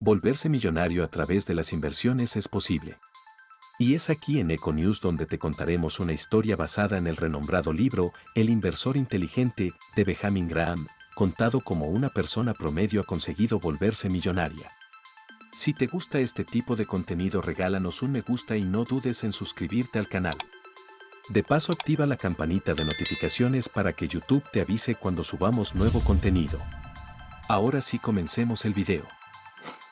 Volverse millonario a través de las inversiones es posible. Y es aquí en Econews donde te contaremos una historia basada en el renombrado libro El inversor inteligente de Benjamin Graham, contado como una persona promedio ha conseguido volverse millonaria. Si te gusta este tipo de contenido, regálanos un me gusta y no dudes en suscribirte al canal. De paso, activa la campanita de notificaciones para que YouTube te avise cuando subamos nuevo contenido. Ahora sí, comencemos el video.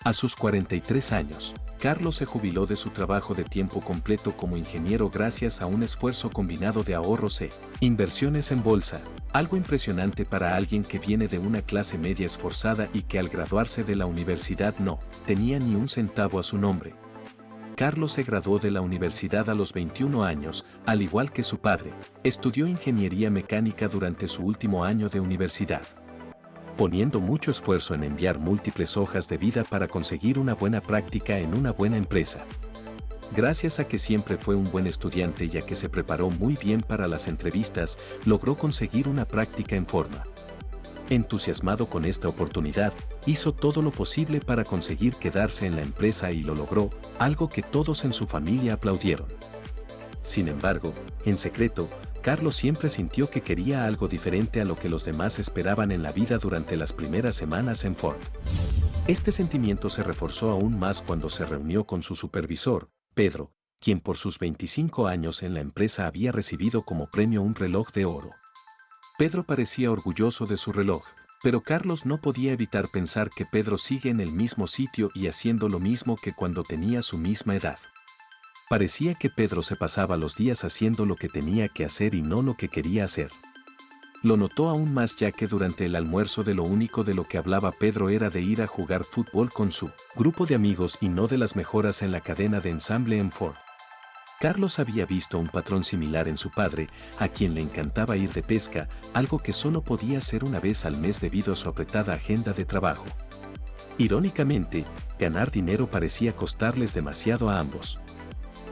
A sus 43 años, Carlos se jubiló de su trabajo de tiempo completo como ingeniero gracias a un esfuerzo combinado de ahorros e inversiones en bolsa, algo impresionante para alguien que viene de una clase media esforzada y que al graduarse de la universidad no tenía ni un centavo a su nombre. Carlos se graduó de la universidad a los 21 años, al igual que su padre, estudió ingeniería mecánica durante su último año de universidad, poniendo mucho esfuerzo en enviar múltiples hojas de vida para conseguir una buena práctica en una buena empresa. Gracias a que siempre fue un buen estudiante y a que se preparó muy bien para las entrevistas, logró conseguir una práctica en forma. Entusiasmado con esta oportunidad, hizo todo lo posible para conseguir quedarse en la empresa y lo logró, algo que todos en su familia aplaudieron. Sin embargo, en secreto, Carlos siempre sintió que quería algo diferente a lo que los demás esperaban en la vida durante las primeras semanas en Ford. Este sentimiento se reforzó aún más cuando se reunió con su supervisor, Pedro, quien por sus 25 años en la empresa había recibido como premio un reloj de oro. Pedro parecía orgulloso de su reloj, pero Carlos no podía evitar pensar que Pedro sigue en el mismo sitio y haciendo lo mismo que cuando tenía su misma edad. Parecía que Pedro se pasaba los días haciendo lo que tenía que hacer y no lo que quería hacer. Lo notó aún más ya que durante el almuerzo de lo único de lo que hablaba Pedro era de ir a jugar fútbol con su grupo de amigos y no de las mejoras en la cadena de ensamble en Ford. Carlos había visto un patrón similar en su padre, a quien le encantaba ir de pesca, algo que solo podía hacer una vez al mes debido a su apretada agenda de trabajo. Irónicamente, ganar dinero parecía costarles demasiado a ambos.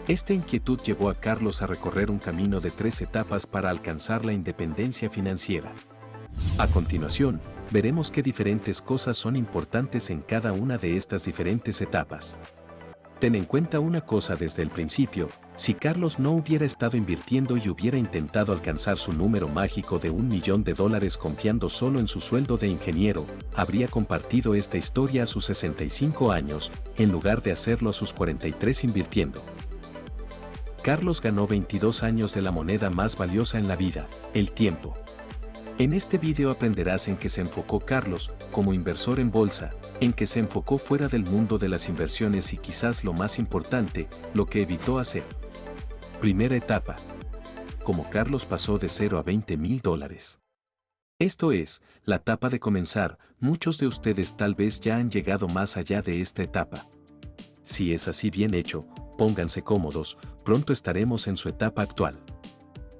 Esta inquietud llevó a Carlos a recorrer un camino de 3 etapas para alcanzar la independencia financiera. A continuación, veremos qué diferentes cosas son importantes en cada una de estas diferentes etapas. Ten en cuenta una cosa desde el principio: si Carlos no hubiera estado invirtiendo y hubiera intentado alcanzar su número mágico de $1 millón confiando solo en su sueldo de ingeniero, habría compartido esta historia a sus 65 años, en lugar de hacerlo a sus 43 invirtiendo. Carlos ganó 22 años de la moneda más valiosa en la vida, el tiempo. En este video aprenderás en qué se enfocó Carlos como inversor en bolsa, en qué se enfocó fuera del mundo de las inversiones y quizás lo más importante, lo que evitó hacer. Primera etapa. Cómo Carlos pasó de 0 a $20,000. Esto es, la etapa de comenzar. Muchos de ustedes tal vez ya han llegado más allá de esta etapa. Si es así, bien hecho, pónganse cómodos, pronto estaremos en su etapa actual.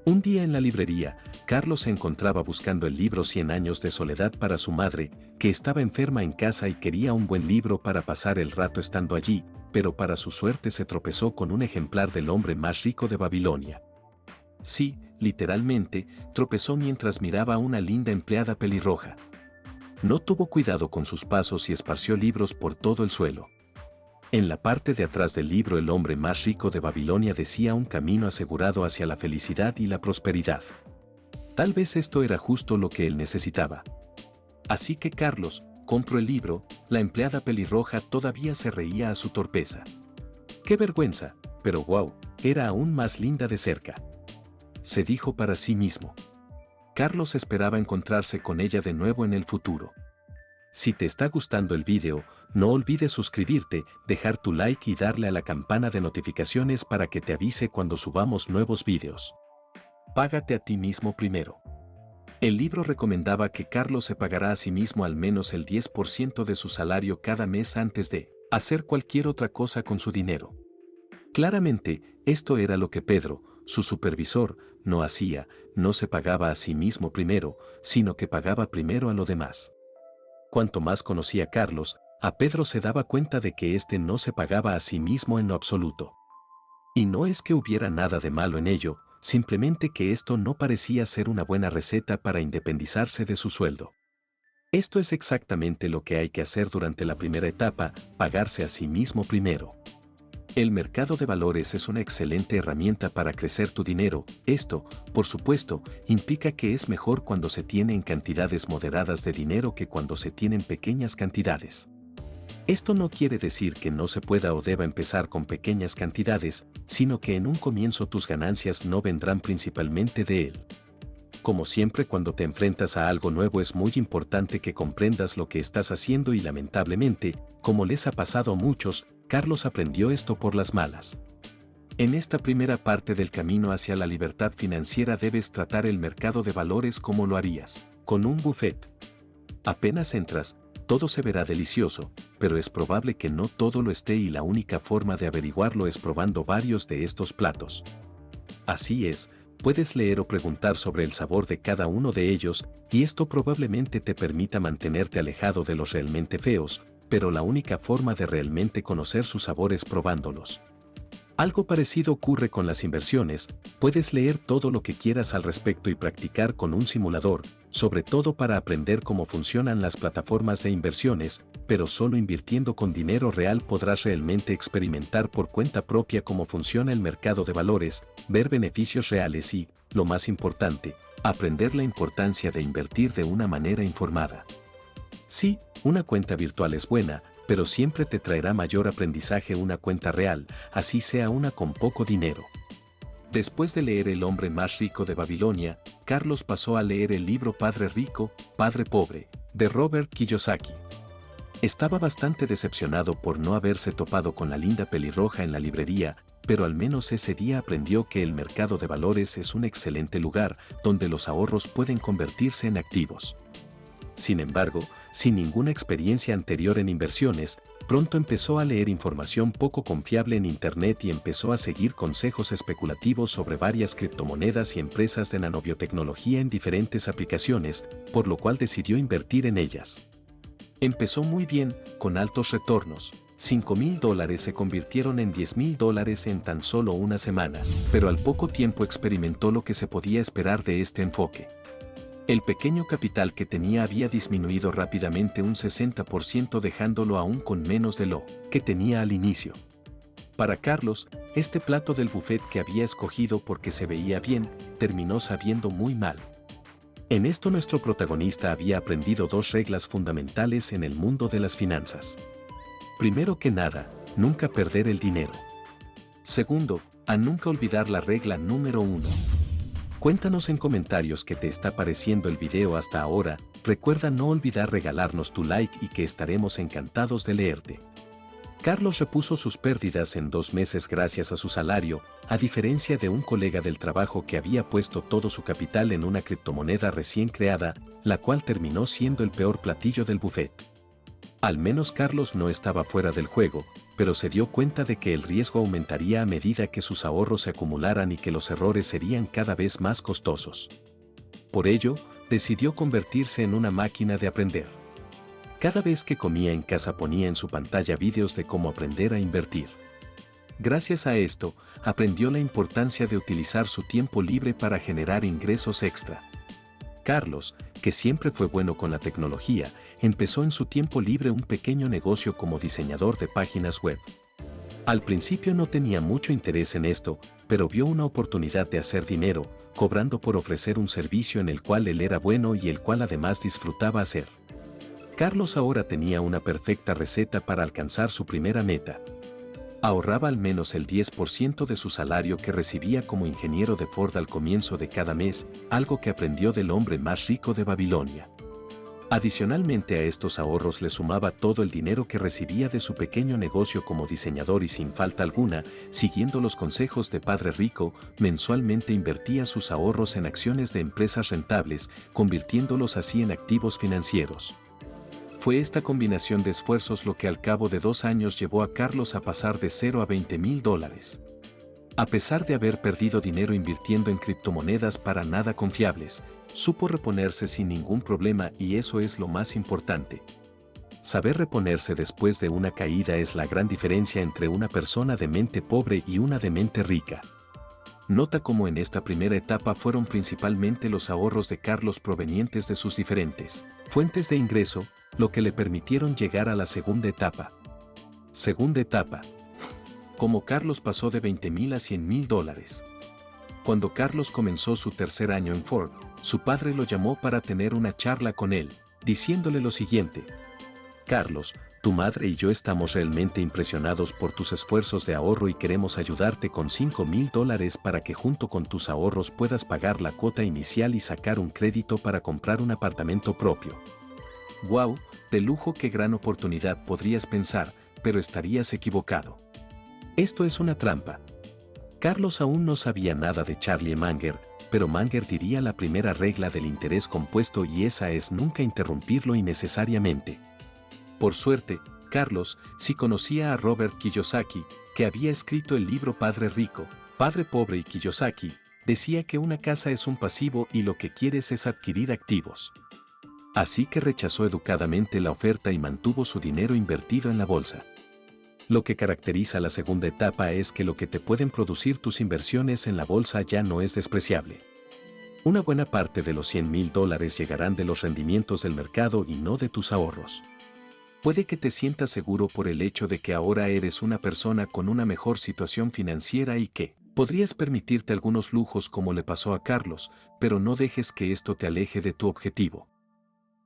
Un día en la librería, Carlos se encontraba buscando el libro 100 años de soledad para su madre, que estaba enferma en casa y quería un buen libro para pasar el rato estando allí, pero para su suerte se tropezó con un ejemplar del hombre más rico de Babilonia. Sí, literalmente, tropezó mientras miraba a una linda empleada pelirroja. No tuvo cuidado con sus pasos y esparció libros por todo el suelo. En la parte de atrás del libro, el hombre más rico de Babilonia decía un camino asegurado hacia la felicidad y la prosperidad. Tal vez esto era justo lo que él necesitaba. Así que Carlos compró el libro. La empleada pelirroja todavía se reía a su torpeza. ¡Qué vergüenza! Pero wow, era aún más linda de cerca. Se dijo para sí mismo. Carlos esperaba encontrarse con ella de nuevo en el futuro. Si te está gustando el video, no olvides suscribirte, dejar tu like y darle a la campana de notificaciones para que te avise cuando subamos nuevos videos. Págate a ti mismo primero. El libro recomendaba que Carlos se pagara a sí mismo al menos el 10% de su salario cada mes antes de hacer cualquier otra cosa con su dinero. Claramente, esto era lo que Pedro, su supervisor, no hacía. No se pagaba a sí mismo primero, sino que pagaba primero a lo demás. Cuanto más conocía a Carlos, a Pedro se daba cuenta de que éste no se pagaba a sí mismo en lo absoluto. Y no es que hubiera nada de malo en ello, simplemente que esto no parecía ser una buena receta para independizarse de su sueldo. Esto es exactamente lo que hay que hacer durante la primera etapa, pagarse a sí mismo primero. El mercado de valores es una excelente herramienta para crecer tu dinero. Esto, por supuesto, implica que es mejor cuando se tienen cantidades moderadas de dinero que cuando se tienen pequeñas cantidades. Esto no quiere decir que no se pueda o deba empezar con pequeñas cantidades, sino que en un comienzo tus ganancias no vendrán principalmente de él. Como siempre, cuando te enfrentas a algo nuevo es muy importante que comprendas lo que estás haciendo y lamentablemente, como les ha pasado a muchos, Carlos aprendió esto por las malas. En esta primera parte del camino hacia la libertad financiera debes tratar el mercado de valores como lo harías con un buffet. Apenas entras, todo se verá delicioso, pero es probable que no todo lo esté y la única forma de averiguarlo es probando varios de estos platos. Así es, puedes leer o preguntar sobre el sabor de cada uno de ellos, y esto probablemente te permita mantenerte alejado de los realmente feos, pero la única forma de realmente conocer su sabor es probándolos. Algo parecido ocurre con las inversiones, puedes leer todo lo que quieras al respecto y practicar con un simulador, sobre todo para aprender cómo funcionan las plataformas de inversiones, pero solo invirtiendo con dinero real podrás realmente experimentar por cuenta propia cómo funciona el mercado de valores, ver beneficios reales y, lo más importante, aprender la importancia de invertir de una manera informada. Sí, una cuenta virtual es buena, pero siempre te traerá mayor aprendizaje una cuenta real, así sea una con poco dinero. Después de leer El hombre más rico de Babilonia, Carlos pasó a leer el libro Padre Rico, Padre Pobre, de Robert Kiyosaki. Estaba bastante decepcionado por no haberse topado con la linda pelirroja en la librería, pero al menos ese día aprendió que el mercado de valores es un excelente lugar donde los ahorros pueden convertirse en activos. Sin embargo, sin ninguna experiencia anterior en inversiones, pronto empezó a leer información poco confiable en Internet y empezó a seguir consejos especulativos sobre varias criptomonedas y empresas de nanobiotecnología en diferentes aplicaciones, por lo cual decidió invertir en ellas. Empezó muy bien, con altos retornos. $5,000 se convirtieron en $10,000 en tan solo una semana, pero al poco tiempo experimentó lo que se podía esperar de este enfoque. El pequeño capital que tenía había disminuido rápidamente un 60% dejándolo aún con menos de lo que tenía al inicio. Para Carlos, este plato del buffet que había escogido porque se veía bien, terminó sabiendo muy mal. En esto nuestro protagonista había aprendido dos reglas fundamentales en el mundo de las finanzas. Primero que nada, nunca perder el dinero. Segundo, a nunca olvidar la regla número 1. Cuéntanos en comentarios qué te está pareciendo el video hasta ahora, recuerda no olvidar regalarnos tu like y que estaremos encantados de leerte. Carlos repuso sus pérdidas en 2 meses gracias a su salario, a diferencia de un colega del trabajo que había puesto todo su capital en una criptomoneda recién creada, la cual terminó siendo el peor platillo del buffet. Al menos Carlos no estaba fuera del juego, pero se dio cuenta de que el riesgo aumentaría a medida que sus ahorros se acumularan y que los errores serían cada vez más costosos. Por ello, decidió convertirse en una máquina de aprender. Cada vez que comía en casa ponía en su pantalla vídeos de cómo aprender a invertir. Gracias a esto, aprendió la importancia de utilizar su tiempo libre para generar ingresos extra. Carlos, que siempre fue bueno con la tecnología, empezó en su tiempo libre un pequeño negocio como diseñador de páginas web. Al principio no tenía mucho interés en esto, pero vio una oportunidad de hacer dinero, cobrando por ofrecer un servicio en el cual él era bueno y el cual además disfrutaba hacer. Carlos ahora tenía una perfecta receta para alcanzar su primera meta. Ahorraba al menos el 10% de su salario que recibía como ingeniero de Ford al comienzo de cada mes, algo que aprendió del hombre más rico de Babilonia. Adicionalmente a estos ahorros le sumaba todo el dinero que recibía de su pequeño negocio como diseñador y sin falta alguna, siguiendo los consejos de Padre Rico, mensualmente invertía sus ahorros en acciones de empresas rentables, convirtiéndolos así en activos financieros. Fue esta combinación de esfuerzos lo que al cabo de 2 años llevó a Carlos a pasar de $0 a $20,000. A pesar de haber perdido dinero invirtiendo en criptomonedas para nada confiables, supo reponerse sin ningún problema y eso es lo más importante. Saber reponerse después de una caída es la gran diferencia entre una persona de mente pobre y una de mente rica. Nota cómo en esta primera etapa fueron principalmente los ahorros de Carlos provenientes de sus diferentes fuentes de ingreso, lo que le permitieron llegar a la segunda etapa. Segunda etapa. Como Carlos pasó de $20,000 a $100,000. Cuando Carlos comenzó su tercer año en Ford, su padre lo llamó para tener una charla con él, diciéndole lo siguiente: Carlos, tu madre y yo estamos realmente impresionados por tus esfuerzos de ahorro y queremos ayudarte con $5,000 para que junto con tus ahorros puedas pagar la cuota inicial y sacar un crédito para comprar un apartamento propio. ¡Wow! De lujo, qué gran oportunidad, podrías pensar, pero estarías equivocado. Esto es una trampa. Carlos aún no sabía nada de Charlie Munger, pero Munger diría la primera regla del interés compuesto, y esa es nunca interrumpirlo innecesariamente. Por suerte, Carlos sí conocía a Robert Kiyosaki, que había escrito el libro Padre Rico, Padre Pobre, y Kiyosaki decía que una casa es un pasivo y lo que quieres es adquirir activos. Así que rechazó educadamente la oferta y mantuvo su dinero invertido en la bolsa. Lo que caracteriza la segunda etapa es que lo que te pueden producir tus inversiones en la bolsa ya no es despreciable. Una buena parte de los $100,000 llegarán de los rendimientos del mercado y no de tus ahorros. Puede que te sientas seguro por el hecho de que ahora eres una persona con una mejor situación financiera y que podrías permitirte algunos lujos como le pasó a Carlos, pero no dejes que esto te aleje de tu objetivo.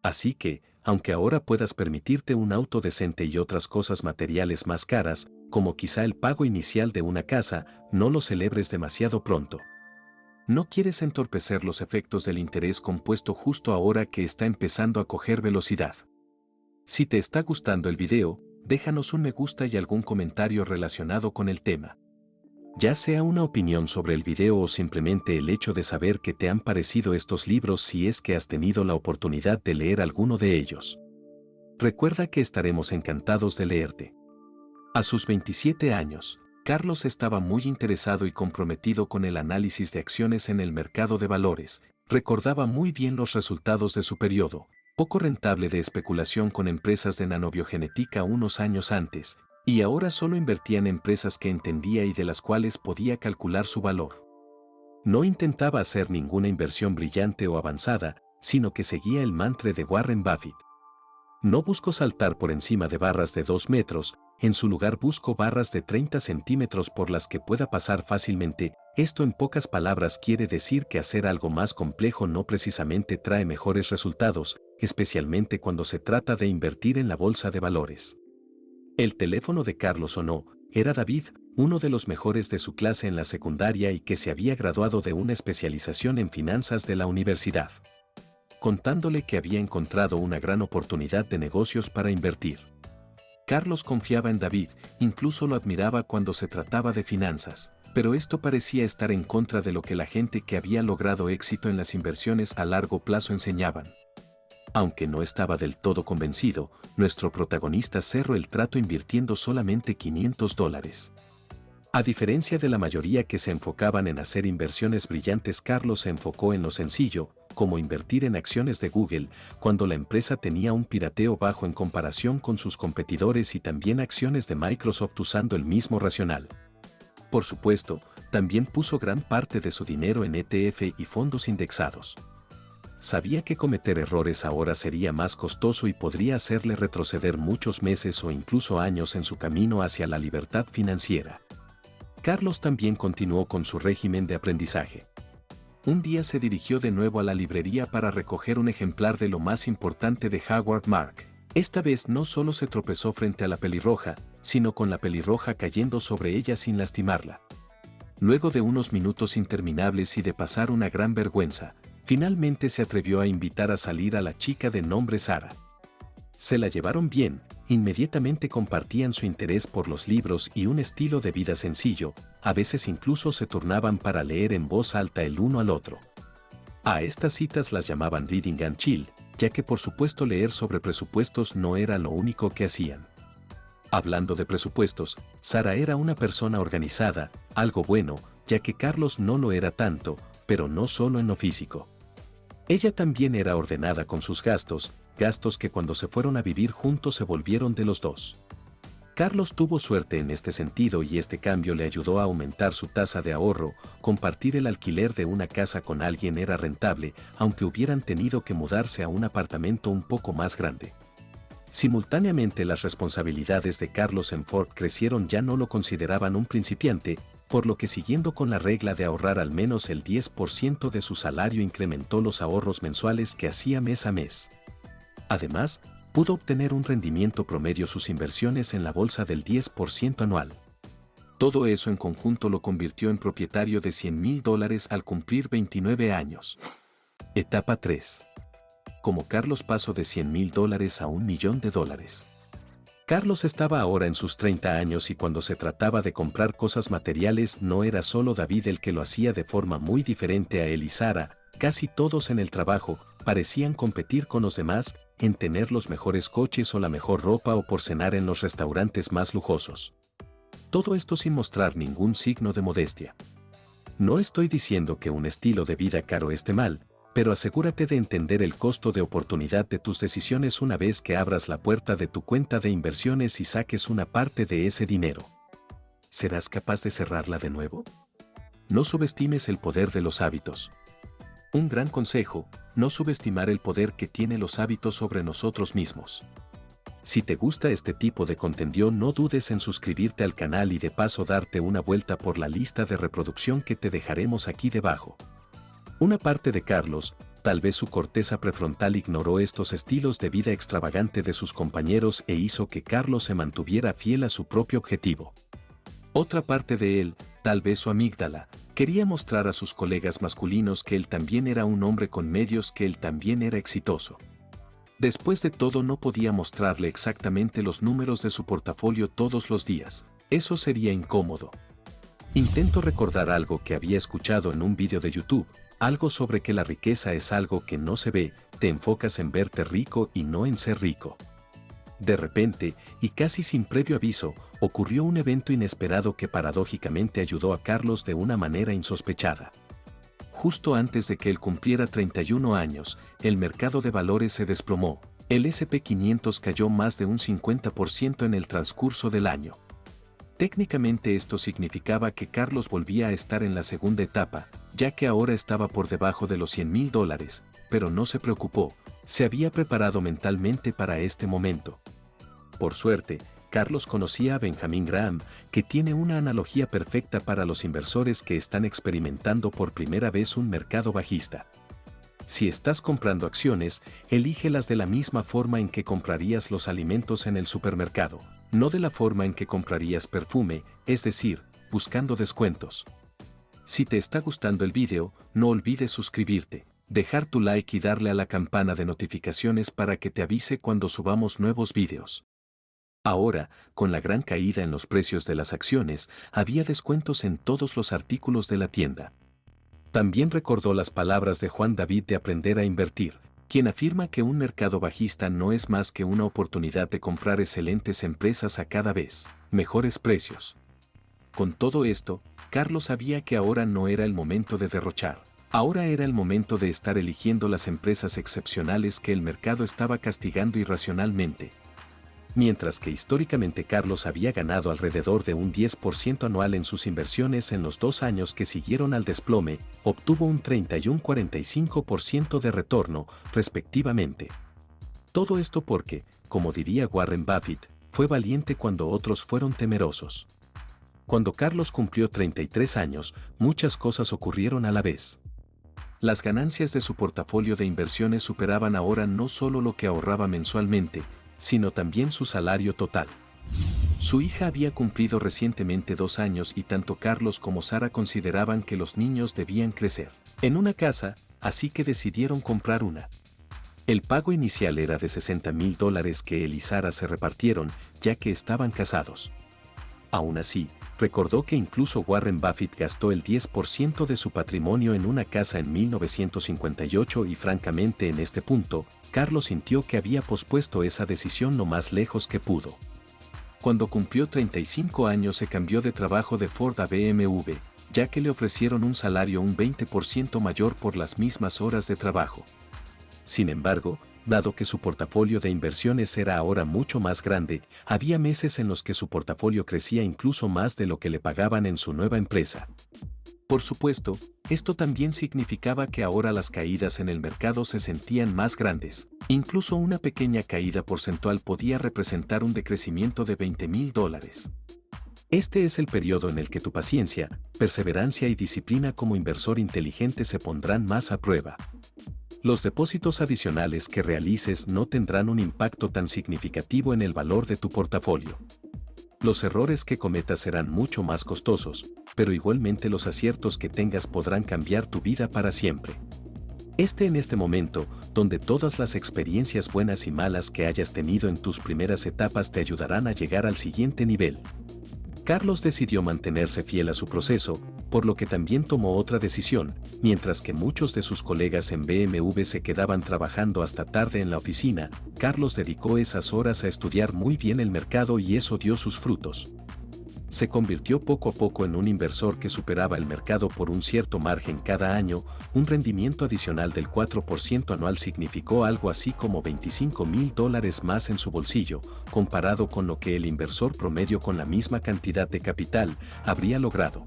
Así que, aunque ahora puedas permitirte un auto decente y otras cosas materiales más caras, como quizá el pago inicial de una casa, no lo celebres demasiado pronto. No quieres entorpecer los efectos del interés compuesto justo ahora que está empezando a coger velocidad. Si te está gustando el video, déjanos un me gusta y algún comentario relacionado con el tema. Ya sea una opinión sobre el video o simplemente el hecho de saber qué te han parecido estos libros si es que has tenido la oportunidad de leer alguno de ellos. Recuerda que estaremos encantados de leerte. A sus 27 años, Carlos estaba muy interesado y comprometido con el análisis de acciones en el mercado de valores. Recordaba muy bien los resultados de su periodo poco rentable de especulación con empresas de nanobiogenética unos años antes, y ahora solo invertía en empresas que entendía y de las cuales podía calcular su valor. No intentaba hacer ninguna inversión brillante o avanzada, sino que seguía el mantra de Warren Buffett. No busco saltar por encima de barras de 2 metros, en su lugar busco barras de 30 centímetros por las que pueda pasar fácilmente. Esto en pocas palabras quiere decir que hacer algo más complejo no precisamente trae mejores resultados, especialmente cuando se trata de invertir en la bolsa de valores. El teléfono de Carlos sonó. Era David, uno de los mejores de su clase en la secundaria y que se había graduado de una especialización en finanzas de la universidad, contándole que había encontrado una gran oportunidad de negocios para invertir. Carlos confiaba en David, incluso lo admiraba cuando se trataba de finanzas, pero esto parecía estar en contra de lo que la gente que había logrado éxito en las inversiones a largo plazo enseñaban. Aunque no estaba del todo convencido, nuestro protagonista cerró el trato invirtiendo solamente $500. A diferencia de la mayoría que se enfocaban en hacer inversiones brillantes, Carlos se enfocó en lo sencillo, como invertir en acciones de Google, cuando la empresa tenía un pirateo bajo en comparación con sus competidores, y también acciones de Microsoft usando el mismo racional. Por supuesto, también puso gran parte de su dinero en ETF y fondos indexados. Sabía que cometer errores ahora sería más costoso y podría hacerle retroceder muchos meses o incluso años en su camino hacia la libertad financiera. Carlos también continuó con su régimen de aprendizaje. Un día se dirigió de nuevo a la librería para recoger un ejemplar de lo más importante de Howard Mark. Esta vez no solo se tropezó frente a la pelirroja, sino con la pelirroja cayendo sobre ella sin lastimarla. Luego de unos minutos interminables y de pasar una gran vergüenza, finalmente se atrevió a invitar a salir a la chica de nombre Sara. Se la llevaron bien, inmediatamente compartían su interés por los libros y un estilo de vida sencillo, a veces incluso se turnaban para leer en voz alta el uno al otro. A estas citas las llamaban Reading and Chill, ya que por supuesto leer sobre presupuestos no era lo único que hacían. Hablando de presupuestos, Sara era una persona organizada, algo bueno, ya que Carlos no lo era tanto, pero no solo en lo físico. Ella también era ordenada con sus gastos que cuando se fueron a vivir juntos se volvieron de los dos. Carlos tuvo suerte en este sentido y este cambio le ayudó a aumentar su tasa de ahorro. Compartir el alquiler de una casa con alguien era rentable, aunque hubieran tenido que mudarse a un apartamento un poco más grande. Simultáneamente las responsabilidades de Carlos en Ford crecieron, ya no lo consideraban un principiante, por lo que siguiendo con la regla de ahorrar al menos el 10% de su salario incrementó los ahorros mensuales que hacía mes a mes. Además, pudo obtener un rendimiento promedio sus inversiones en la bolsa del 10% anual. Todo eso en conjunto lo convirtió en propietario de $100,000 al cumplir 29 años. Etapa 3. Como Carlos pasó de $100,000 a $1,000,000. Carlos estaba ahora en sus 30 años y cuando se trataba de comprar cosas materiales no era solo David el que lo hacía de forma muy diferente a él y Sara. Casi todos en el trabajo parecían competir con los demás en tener los mejores coches o la mejor ropa o por cenar en los restaurantes más lujosos. Todo esto sin mostrar ningún signo de modestia. No estoy diciendo que un estilo de vida caro esté mal, pero asegúrate de entender el costo de oportunidad de tus decisiones una vez que abras la puerta de tu cuenta de inversiones y saques una parte de ese dinero. ¿Serás capaz de cerrarla de nuevo? No subestimes el poder de los hábitos. Un gran consejo: no subestimar el poder que tienen los hábitos sobre nosotros mismos. Si te gusta este tipo de contenido, no dudes en suscribirte al canal y de paso darte una vuelta por la lista de reproducción que te dejaremos aquí debajo. Una parte de Carlos, tal vez su corteza prefrontal, ignoró estos estilos de vida extravagante de sus compañeros e hizo que Carlos se mantuviera fiel a su propio objetivo. Otra parte de él, tal vez su amígdala, quería mostrar a sus colegas masculinos que él también era un hombre con medios, que él también era exitoso. Después de todo, no podía mostrarle exactamente los números de su portafolio todos los días. Eso sería incómodo. Intento recordar algo que había escuchado en un vídeo de YouTube, algo sobre que la riqueza es algo que no se ve, te enfocas en verte rico y no en ser rico. De repente, y casi sin previo aviso, ocurrió un evento inesperado que paradójicamente ayudó a Carlos de una manera insospechada. Justo antes de que él cumpliera 31 años, el mercado de valores se desplomó. El S&P 500 cayó más de un 50% en el transcurso del año. Técnicamente esto significaba que Carlos volvía a estar en la segunda etapa, ya que ahora estaba por debajo de los $100,000, pero no se preocupó, se había preparado mentalmente para este momento. Por suerte, Carlos conocía a Benjamin Graham, que tiene una analogía perfecta para los inversores que están experimentando por primera vez un mercado bajista. Si estás comprando acciones, elígelas de la misma forma en que comprarías los alimentos en el supermercado, no de la forma en que comprarías perfume, es decir, buscando descuentos. Si te está gustando el video, no olvides suscribirte, dejar tu like y darle a la campana de notificaciones para que te avise cuando subamos nuevos videos. Ahora, con la gran caída en los precios de las acciones, había descuentos en todos los artículos de la tienda. También recordó las palabras de Juan David de Aprender a Invertir, quien afirma que un mercado bajista no es más que una oportunidad de comprar excelentes empresas a cada vez mejores precios. Con todo esto, Carlos sabía que ahora no era el momento de derrochar. Ahora era el momento de estar eligiendo las empresas excepcionales que el mercado estaba castigando irracionalmente. Mientras que históricamente Carlos había ganado alrededor de un 10% anual en sus inversiones en los 2 años que siguieron al desplome, obtuvo un 30 y un 45% de retorno, respectivamente. Todo esto porque, como diría Warren Buffett, fue valiente cuando otros fueron temerosos. Cuando Carlos cumplió 33 años, muchas cosas ocurrieron a la vez. Las ganancias de su portafolio de inversiones superaban ahora no solo lo que ahorraba mensualmente, sino también su salario total. Su hija había cumplido recientemente 2 años y tanto Carlos como Sara consideraban que los niños debían crecer en una casa, así que decidieron comprar una. El pago inicial era de $60,000 que él y Sara se repartieron, ya que estaban casados. Aún así, recordó que incluso Warren Buffett gastó el 10% de su patrimonio en una casa en 1958 y francamente en este punto, Carlos sintió que había pospuesto esa decisión lo más lejos que pudo. Cuando cumplió 35 años se cambió de trabajo de Ford a BMW, ya que le ofrecieron un salario un 20% mayor por las mismas horas de trabajo. Sin embargo, Dado que su portafolio de inversiones era ahora mucho más grande, había meses en los que su portafolio crecía incluso más de lo que le pagaban en su nueva empresa. Por supuesto, esto también significaba que ahora las caídas en el mercado se sentían más grandes. Incluso una pequeña caída porcentual podía representar un decrecimiento de $20,000. Este es el periodo en el que tu paciencia, perseverancia y disciplina como inversor inteligente se pondrán más a prueba. Los depósitos adicionales que realices no tendrán un impacto tan significativo en el valor de tu portafolio. Los errores que cometas serán mucho más costosos, pero igualmente los aciertos que tengas podrán cambiar tu vida para siempre. En este momento, donde todas las experiencias buenas y malas que hayas tenido en tus primeras etapas te ayudarán a llegar al siguiente nivel. Carlos decidió mantenerse fiel a su proceso, por lo que también tomó otra decisión. Mientras que muchos de sus colegas en BMW se quedaban trabajando hasta tarde en la oficina, Carlos dedicó esas horas a estudiar muy bien el mercado y eso dio sus frutos. Se convirtió poco a poco en un inversor que superaba el mercado por un cierto margen cada año. Un rendimiento adicional del 4% anual significó algo así como $25,000 más en su bolsillo, comparado con lo que el inversor promedio con la misma cantidad de capital habría logrado.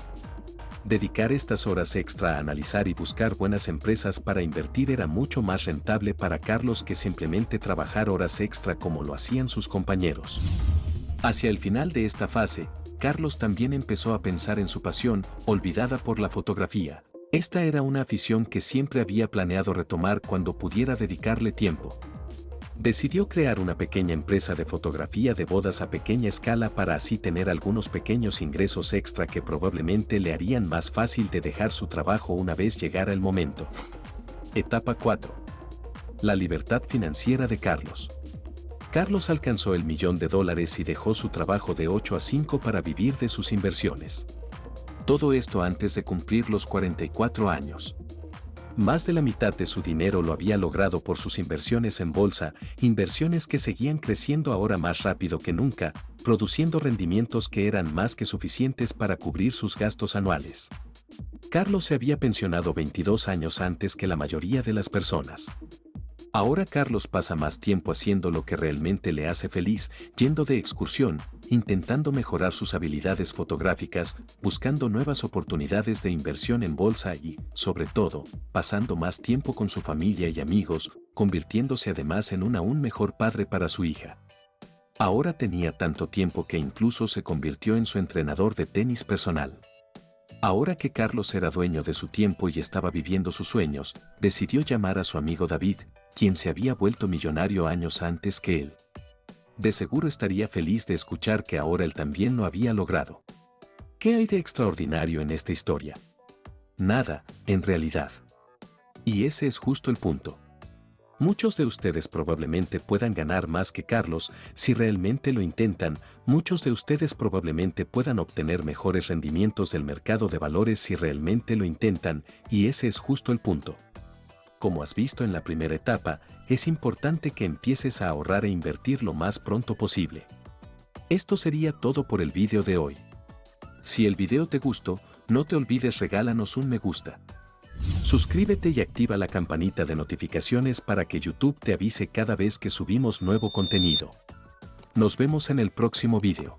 Dedicar estas horas extra a analizar y buscar buenas empresas para invertir era mucho más rentable para Carlos que simplemente trabajar horas extra como lo hacían sus compañeros. Hacia el final de esta fase, Carlos también empezó a pensar en su pasión, olvidada por la fotografía. Esta era una afición que siempre había planeado retomar cuando pudiera dedicarle tiempo. Decidió crear una pequeña empresa de fotografía de bodas a pequeña escala para así tener algunos pequeños ingresos extra que probablemente le harían más fácil de dejar su trabajo una vez llegara el momento. Etapa 4. La libertad financiera de Carlos. Carlos alcanzó el $1,000,000 y dejó su trabajo de 8 a 5 para vivir de sus inversiones. Todo esto antes de cumplir los 44 años. Más de la mitad de su dinero lo había logrado por sus inversiones en bolsa, inversiones que seguían creciendo ahora más rápido que nunca, produciendo rendimientos que eran más que suficientes para cubrir sus gastos anuales. Carlos se había pensionado 22 años antes que la mayoría de las personas. Ahora Carlos pasa más tiempo haciendo lo que realmente le hace feliz, yendo de excursión, intentando mejorar sus habilidades fotográficas, buscando nuevas oportunidades de inversión en bolsa y, sobre todo, pasando más tiempo con su familia y amigos, convirtiéndose además en un aún mejor padre para su hija. Ahora tenía tanto tiempo que incluso se convirtió en su entrenador de tenis personal. Ahora que Carlos era dueño de su tiempo y estaba viviendo sus sueños, decidió llamar a su amigo David, quien se había vuelto millonario años antes que él. De seguro estaría feliz de escuchar que ahora él también lo había logrado. ¿Qué hay de extraordinario en esta historia? Nada, en realidad. Y ese es justo el punto. Muchos de ustedes probablemente puedan ganar más que Carlos si realmente lo intentan. Muchos de ustedes probablemente puedan obtener mejores rendimientos del mercado de valores si realmente lo intentan, y ese es justo el punto. Como has visto en la primera etapa, es importante que empieces a ahorrar e invertir lo más pronto posible. Esto sería todo por el video de hoy. Si el video te gustó, no te olvides regálanos un me gusta. Suscríbete y activa la campanita de notificaciones para que YouTube te avise cada vez que subimos nuevo contenido. Nos vemos en el próximo video.